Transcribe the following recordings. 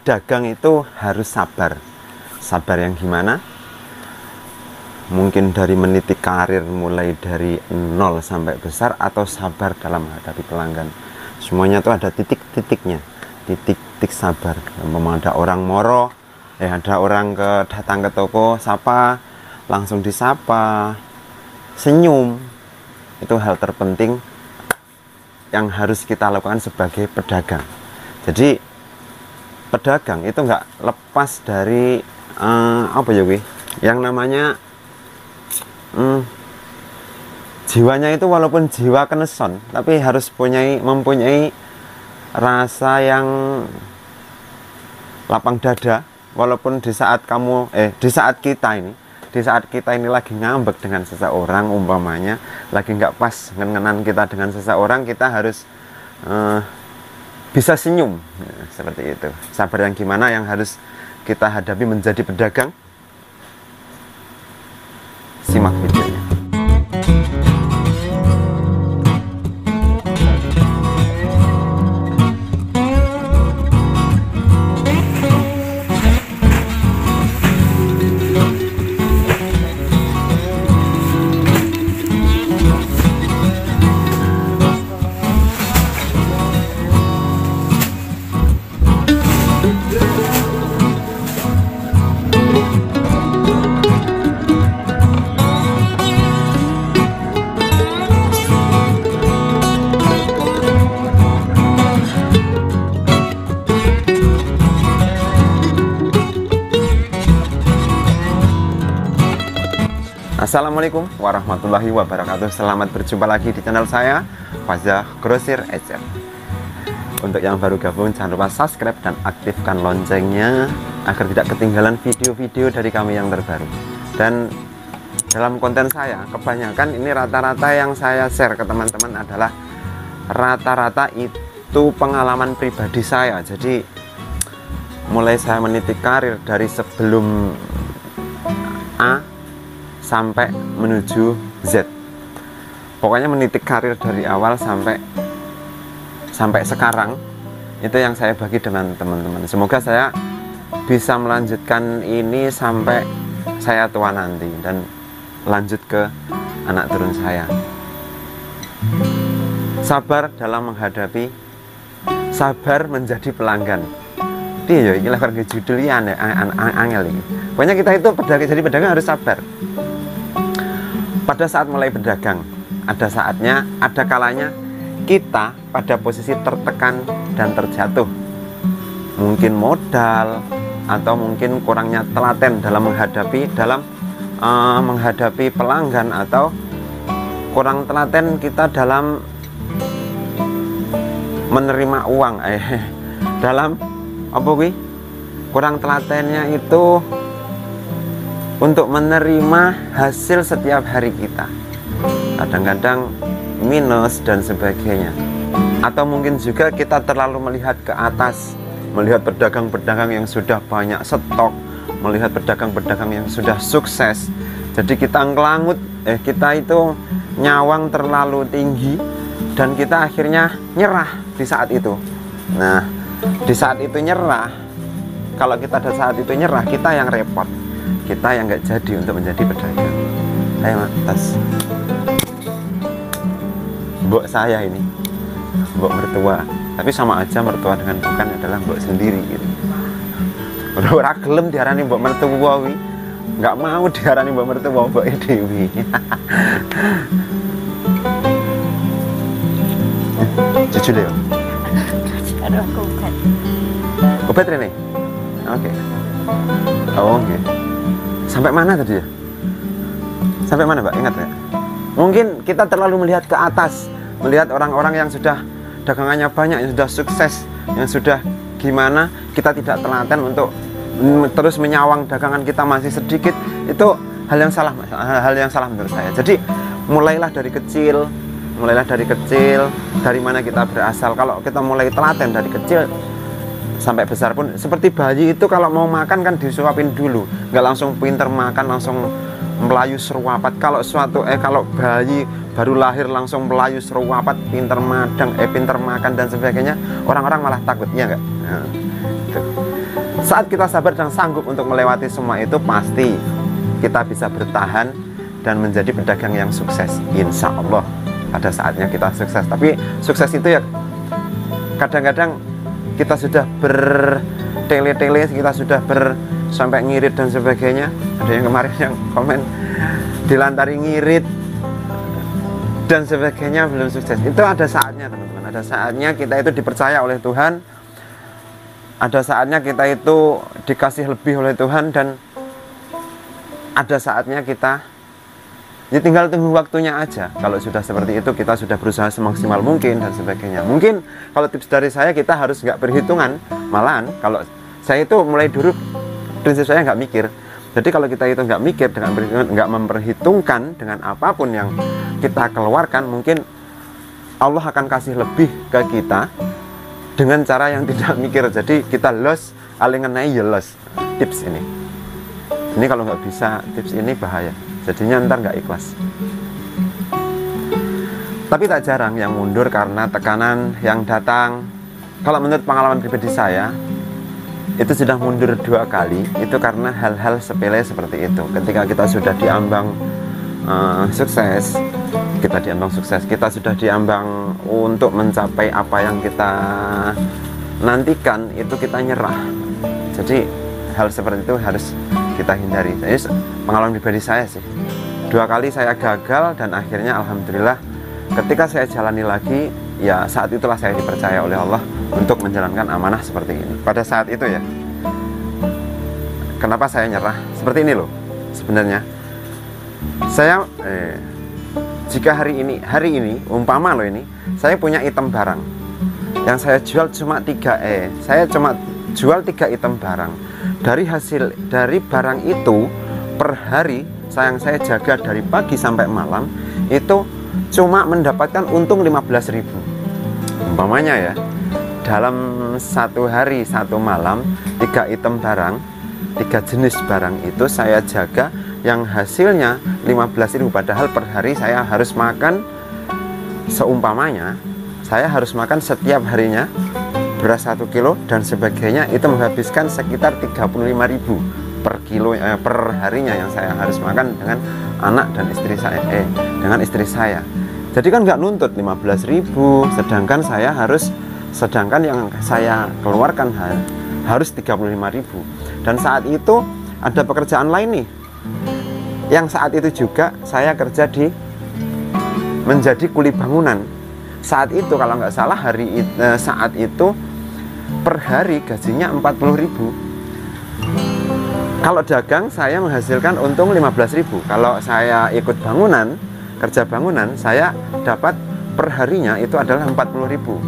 berdagang itu harus sabar. Sabar yang gimana? Mungkin dari meniti karir mulai dari nol sampai besar, atau sabar dalam menghadapi pelanggan. Semuanya itu ada titik-titiknya, titik-titik sabar. Memang ada orang moro, ada orang datang ke toko, sapa, langsung disapa, senyum. Itu hal terpenting yang harus kita lakukan sebagai pedagang. Jadi pedagang itu nggak lepas dari yang namanya jiwanya itu, walaupun jiwa keneson, tapi harus mempunyai rasa yang lapang dada. Walaupun di saat kita ini lagi ngambek dengan seseorang, umpamanya lagi nggak pas ngenan kita dengan seseorang, kita harus bisa senyum, seperti itu. Sabar yang gimana yang harus kita hadapi menjadi pedagang? Simak videonya. Assalamualaikum warahmatullahi wabarakatuh. Selamat berjumpa lagi di channel saya, Fazah Grosir ECR. Untuk yang baru gabung, jangan lupa subscribe dan aktifkan loncengnya agar tidak ketinggalan video-video dari kami yang terbaru. Dan dalam konten saya, kebanyakan ini rata-rata yang saya share ke teman-teman adalah rata-rata itu pengalaman pribadi saya. Jadi mulai saya meniti karir dari sebelum A sampai menuju Z, pokoknya meniti karir dari awal sampai sekarang, itu yang saya bagi dengan teman-teman. Semoga saya bisa melanjutkan ini sampai saya tua nanti dan lanjut ke anak turun saya. Sabar dalam menghadapi, sabar menjadi pelanggan. Iya, ini lah pergi judulnya angel ini. Pokoknya kita itu jadi pedagang harus sabar. Pada saat mulai berdagang, ada saatnya, ada kalanya kita pada posisi tertekan dan terjatuh. Mungkin modal, atau mungkin kurangnya telaten dalam menghadapi pelanggan, atau kurang telaten kita dalam menerima uang. Dalam kurang telatennya itu untuk menerima hasil setiap hari kita, kadang-kadang minus dan sebagainya. Atau mungkin juga kita terlalu melihat ke atas, melihat pedagang-pedagang yang sudah banyak stok, melihat pedagang-pedagang yang sudah sukses. Jadi kita ngelangut, kita itu nyawang terlalu tinggi, dan kita akhirnya nyerah di saat itu. Nah, di saat itu nyerah, kalau kita pada saat itu nyerah, kita yang repot, kita yang nggak jadi untuk menjadi pedagang. Ayo tas, mbok saya ini, mbok mertua, tapi sama aja mertua dengan bukan adalah mbok sendiri gitu. Udah ora gelem diarani mbok mertua wi, nggak mau diarani mbok mertua, mbok dewi. Jujur deh. Aduh, aku bukan. Obat Rene? Oke. Oh, oke. Sampai mana tadi ya? Sampai mana, Mbak? Ingat ya? Mungkin kita terlalu melihat ke atas, melihat orang-orang yang sudah dagangannya banyak, yang sudah sukses, yang sudah gimana, kita tidak telaten untuk terus menyawang dagangan kita masih sedikit. Itu hal yang salah menurut saya. Jadi mulailah dari kecil, dari mana kita berasal. Kalau kita mulai telaten dari kecil sampai besar pun, seperti bayi itu kalau mau makan kan disuapin dulu, nggak langsung pinter makan, langsung melayu seruapat. Kalau kalau bayi baru lahir langsung melayu seruapat, pinter makan dan sebagainya, orang-orang malah takut, ya nggak? Nah, gitu. Saat kita sabar dan sanggup untuk melewati semua itu, pasti kita bisa bertahan dan menjadi pedagang yang sukses. Insya Allah pada saatnya kita sukses. Tapi sukses itu ya kadang-kadang kita sudah bertele-tele, kita sudah sampai ngirit dan sebagainya. Ada yang kemarin yang komen dilantari ngirit dan sebagainya, belum sukses. Itu ada saatnya teman-teman, ada saatnya kita itu dipercaya oleh Tuhan, ada saatnya kita itu dikasih lebih oleh Tuhan, dan ada saatnya kita ya tinggal tunggu waktunya aja. Kalau sudah seperti itu, kita sudah berusaha semaksimal mungkin dan sebagainya. Mungkin kalau tips dari saya, kita harus nggak perhitungan. Malahan kalau saya itu mulai dulu prinsip saya nggak mikir. Jadi kalau kita itu nggak mikir, dengan nggak memperhitungkan dengan apapun yang kita keluarkan, mungkin Allah akan kasih lebih ke kita dengan cara yang tidak mikir. Jadi kita loss, alingenai ya loss. Tips ini kalau nggak bisa tips ini bahaya, jadinya ntar nggak ikhlas. Tapi tak jarang yang mundur karena tekanan yang datang. Kalau menurut pengalaman pribadi saya, itu sudah mundur 2 kali, itu karena hal-hal sepele seperti itu. Ketika kita sudah diambang sukses, kita sudah diambang untuk mencapai apa yang kita nantikan, itu kita nyerah. Jadi hal seperti itu harus kita hindari. Jadi pengalaman pribadi saya sih, 2 kali saya gagal, dan akhirnya alhamdulillah ketika saya jalani lagi, ya saat itulah saya dipercaya oleh Allah untuk menjalankan amanah seperti ini. Pada saat itu ya, kenapa saya nyerah? Seperti ini loh. Sebenarnya saya jika hari ini umpama loh, ini saya punya item barang yang saya jual cuma 3 saya cuma jual 3 item barang. Dari barang itu per hari saya jaga dari pagi sampai malam, itu cuma mendapatkan untung 15.000. Umpamanya ya, dalam 1 hari 1 malam 3 item barang, 3 jenis barang itu saya jaga yang hasilnya 15.000. Padahal per hari saya harus makan, seumpamanya saya harus makan setiap harinya beras 1 kilo dan sebagainya, itu menghabiskan sekitar 35.000 per kilo per harinya yang saya harus makan dengan anak dan istri saya, dengan istri saya. Jadi kan nggak nuntut 15.000, sedangkan yang saya keluarkan harus 35.000. Dan saat itu ada pekerjaan lain nih, yang saat itu juga saya kerja menjadi kuli bangunan. Saat itu kalau nggak salah saat itu per hari gajinya 40.000. Kalau dagang saya menghasilkan untung 15.000. Kalau saya ikut kerja bangunan, saya dapat per harinya itu adalah 40.000.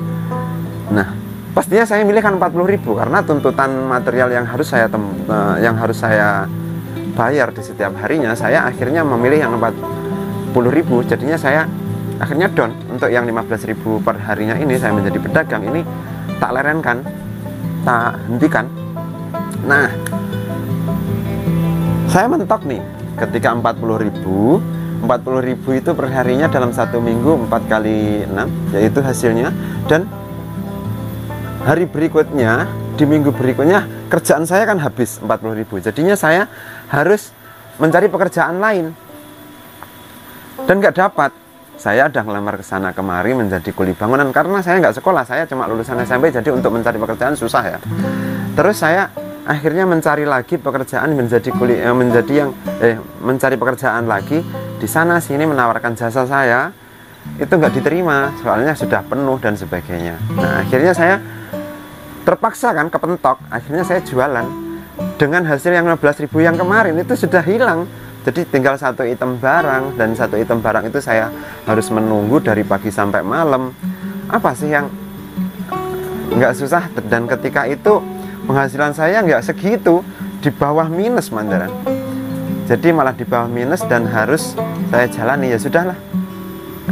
Nah, pastinya saya milih kan 40.000 karena tuntutan material yang harus saya bayar di setiap harinya. Saya akhirnya memilih yang 40.000. Jadinya saya akhirnya down untuk yang 15.000 per harinya ini. Saya menjadi pedagang ini tak lerenkan, tak hentikan. Nah, saya mentok nih ketika 40.000 itu per harinya dalam 1 minggu 4 kali 6, yaitu hasilnya. Dan hari berikutnya, di minggu berikutnya, kerjaan saya kan habis 40.000. Jadinya saya harus mencari pekerjaan lain dan nggak dapat. Saya udah ngelamar ke sana kemari menjadi kuli bangunan karena saya nggak sekolah, saya cuma lulusan SMP, jadi untuk mencari pekerjaan susah ya. Terus saya akhirnya mencari lagi pekerjaan mencari pekerjaan lagi di sana sini, menawarkan jasa saya, itu nggak diterima soalnya sudah penuh dan sebagainya. Nah, akhirnya saya terpaksa kan kepentok, akhirnya saya jualan dengan hasil yang 15.000 yang kemarin itu sudah hilang. Jadi tinggal 1 item barang, dan 1 item barang itu saya harus menunggu dari pagi sampai malam. Apa sih yang nggak susah? Dan ketika itu penghasilan saya nggak segitu, di bawah minus mandaran. Jadi malah di bawah minus dan harus saya jalani. Ya sudahlah,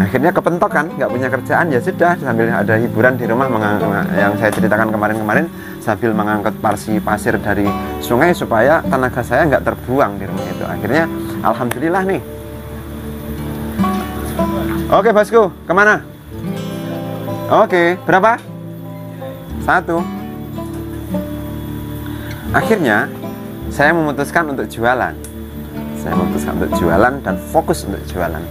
akhirnya kepentok kan, nggak punya kerjaan. Ya sudah, sambil ada hiburan di rumah, yang saya ceritakan kemarin-kemarin, sambil mengangkut pasir dari sungai supaya tenaga saya nggak terbuang di rumah itu. Akhirnya alhamdulillah nih. Oke bosku, kemana? Oke, berapa? 1. Akhirnya saya memutuskan untuk jualan. Saya memutuskan untuk jualan dan fokus untuk jualan.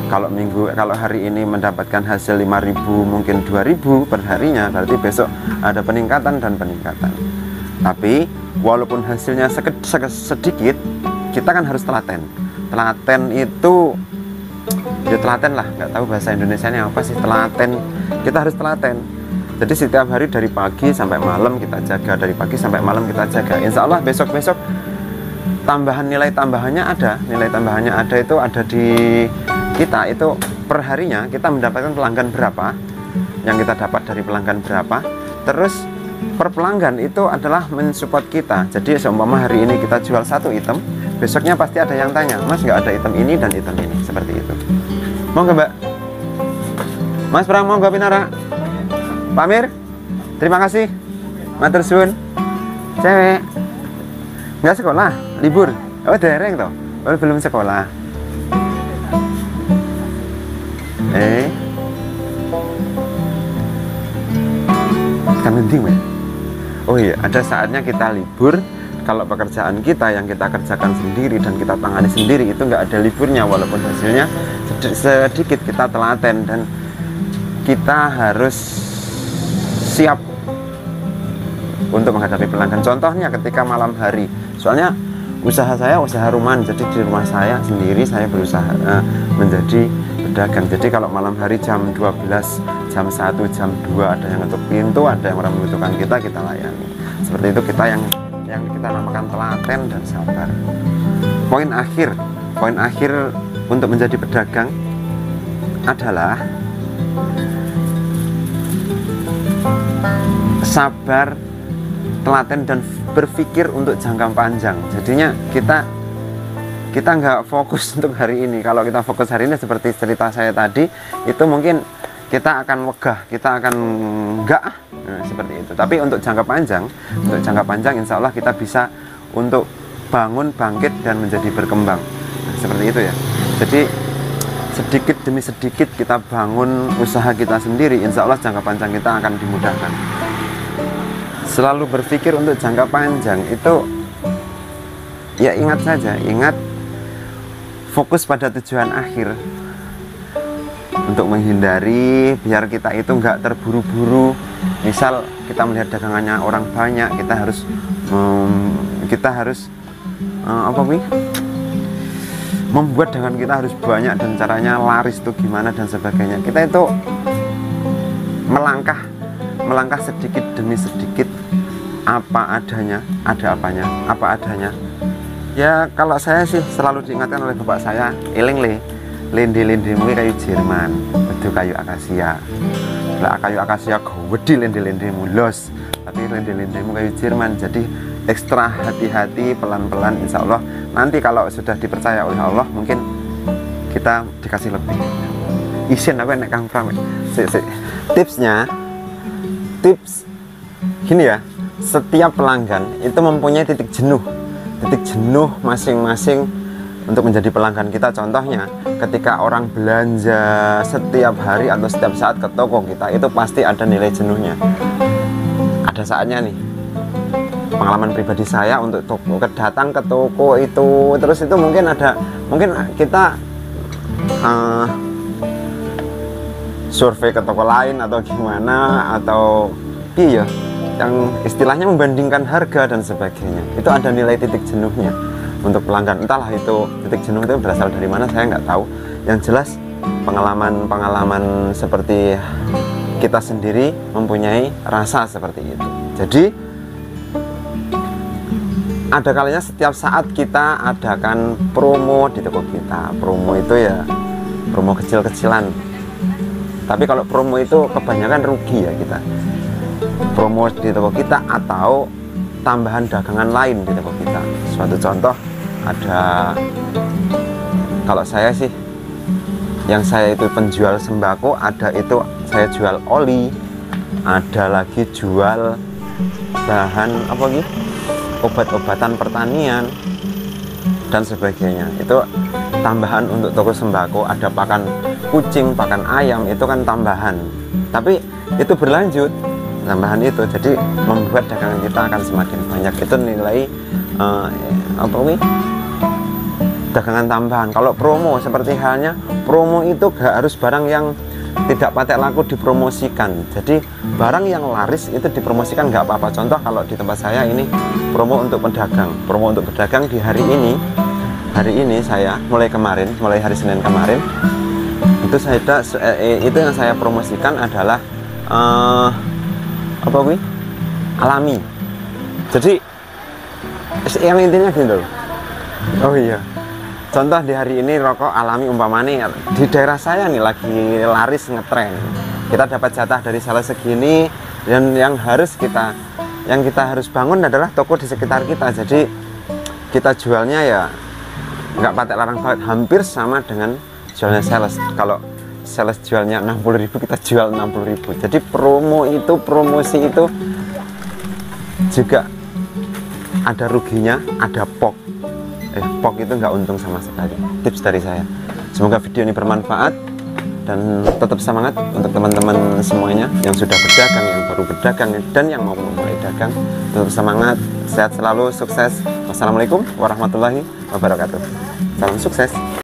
Kalau hari ini mendapatkan hasil 5.000, mungkin 2.000 per harinya, berarti besok ada peningkatan dan peningkatan. Tapi walaupun hasilnya sedikit, kita kan harus telaten. Telaten itu ya telaten lah, nggak tahu bahasa Indonesianya apa sih telaten. Kita harus telaten. Jadi setiap hari dari pagi sampai malam kita jaga, dari pagi sampai malam kita jaga. Insya Allah besok-besok nilai tambahannya ada itu ada di kita, itu per harinya kita mendapatkan pelanggan berapa, yang kita dapat dari pelanggan berapa, terus per pelanggan itu adalah mensupport kita. Jadi seumpama hari ini kita jual 1 item, besoknya pasti ada yang tanya, Mas nggak ada item ini dan item ini, seperti itu. Mau nggak Mbak? Mas Pram mau nggak Pinara? Pak Amir, terima kasih. Matur suwun. Cewek nggak sekolah, libur. Oh dereng toh, oh, belum sekolah. Kan penting Mbak. Oh iya, ada saatnya kita libur. Kalau pekerjaan kita yang kita kerjakan sendiri dan kita tangani sendiri, itu nggak ada liburnya, walaupun hasilnya sedikit, kita telaten dan kita harus siap untuk menghadapi pelanggan. Contohnya ketika malam hari, soalnya usaha saya usaha rumahan, jadi di rumah saya sendiri saya berusaha menjadi pedagang. Jadi kalau malam hari jam 12, jam 1, jam 2 ada yang ngetuk pintu, ada yang orang membutuhkan kita layani. Seperti itu kita yang kita namakan telaten dan sabar. Poin akhir untuk menjadi pedagang adalah sabar, telaten dan berpikir untuk jangka panjang. Jadinya kita nggak fokus untuk hari ini. Kalau kita fokus hari ini seperti cerita saya tadi, itu mungkin kita akan wegah, kita akan enggak seperti itu. Tapi untuk jangka panjang insya Allah kita bisa untuk bangun, bangkit dan menjadi berkembang. Seperti itu ya. Jadi sedikit demi sedikit kita bangun usaha kita sendiri, insya Allah jangka panjang kita akan dimudahkan. Selalu berpikir untuk jangka panjang itu ya, ingat fokus pada tujuan akhir, untuk menghindari biar kita itu nggak terburu-buru. Misal kita melihat dagangannya orang banyak, kita harus membuat dagangan kita harus banyak dan caranya laris itu gimana dan sebagainya. Kita itu melangkah sedikit demi sedikit, apa adanya. Ya kalau saya sih selalu diingatkan oleh bapak saya, eling le, lindi-lindimu kayu Jerman, bedu kayu akasia. Lah kayu akasia gede lindi-lindimu los, tapi lindi-lindimu kayu Jerman. Jadi ekstra hati-hati, pelan-pelan, insya Allah nanti kalau sudah dipercaya oleh Allah mungkin kita dikasih lebih. Isin apa nek Kang Pram? Tips gini ya, setiap pelanggan itu mempunyai titik jenuh masing-masing untuk menjadi pelanggan kita. Contohnya ketika orang belanja setiap hari atau setiap saat ke toko kita, itu pasti ada nilai jenuhnya. Ada saatnya nih, pengalaman pribadi saya untuk datang ke toko itu, terus itu mungkin kita survei ke toko lain atau gimana, atau iya yang istilahnya membandingkan harga dan sebagainya. Itu ada nilai titik jenuhnya untuk pelanggan. Entahlah itu titik jenuh itu berasal dari mana, saya nggak tahu. Yang jelas pengalaman seperti kita sendiri mempunyai rasa seperti itu. Jadi ada kalanya setiap saat kita adakan promo di toko kita. Promo itu ya promo kecil-kecilan, tapi kalau promo itu kebanyakan rugi ya kita. Promo di toko kita atau tambahan dagangan lain di toko kita. Suatu contoh ada, kalau saya sih, yang saya itu penjual sembako, ada itu saya jual oli, ada lagi jual bahan apa gitu, obat-obatan pertanian dan sebagainya. Itu tambahan untuk toko sembako. Ada pakan kucing, pakan ayam, itu kan tambahan, tapi itu berlanjut. tambahan itu, jadi membuat dagangan kita akan semakin banyak. Itu nilai dagangan tambahan. Kalau promo, seperti halnya promo itu gak harus barang yang tidak patek laku dipromosikan. Jadi barang yang laris itu dipromosikan nggak apa-apa. Contoh kalau di tempat saya ini promo untuk pedagang. Promo untuk pedagang di hari ini saya mulai hari Senin kemarin itu itu yang saya promosikan adalah alami. Jadi yang intinya gitu. Oh iya. Contoh di hari ini rokok alami umpamanya di daerah saya nih lagi laris ngetren. Kita dapat jatah dari sales segini, dan yang kita harus bangun adalah toko di sekitar kita. Jadi kita jualnya ya nggak patek larang banget, hampir sama dengan jualnya sales. Kalau sales jualnya 60.000, kita jual 60.000. Jadi promosi itu juga ada ruginya, ada POK itu nggak untung sama sekali. Tips dari saya. Semoga video ini bermanfaat dan tetap semangat untuk teman-teman semuanya yang sudah berdagang, yang baru berdagang, dan yang mau memulai dagang. Tetap semangat, sehat selalu, sukses. Wassalamualaikum warahmatullahi wabarakatuh. Salam sukses.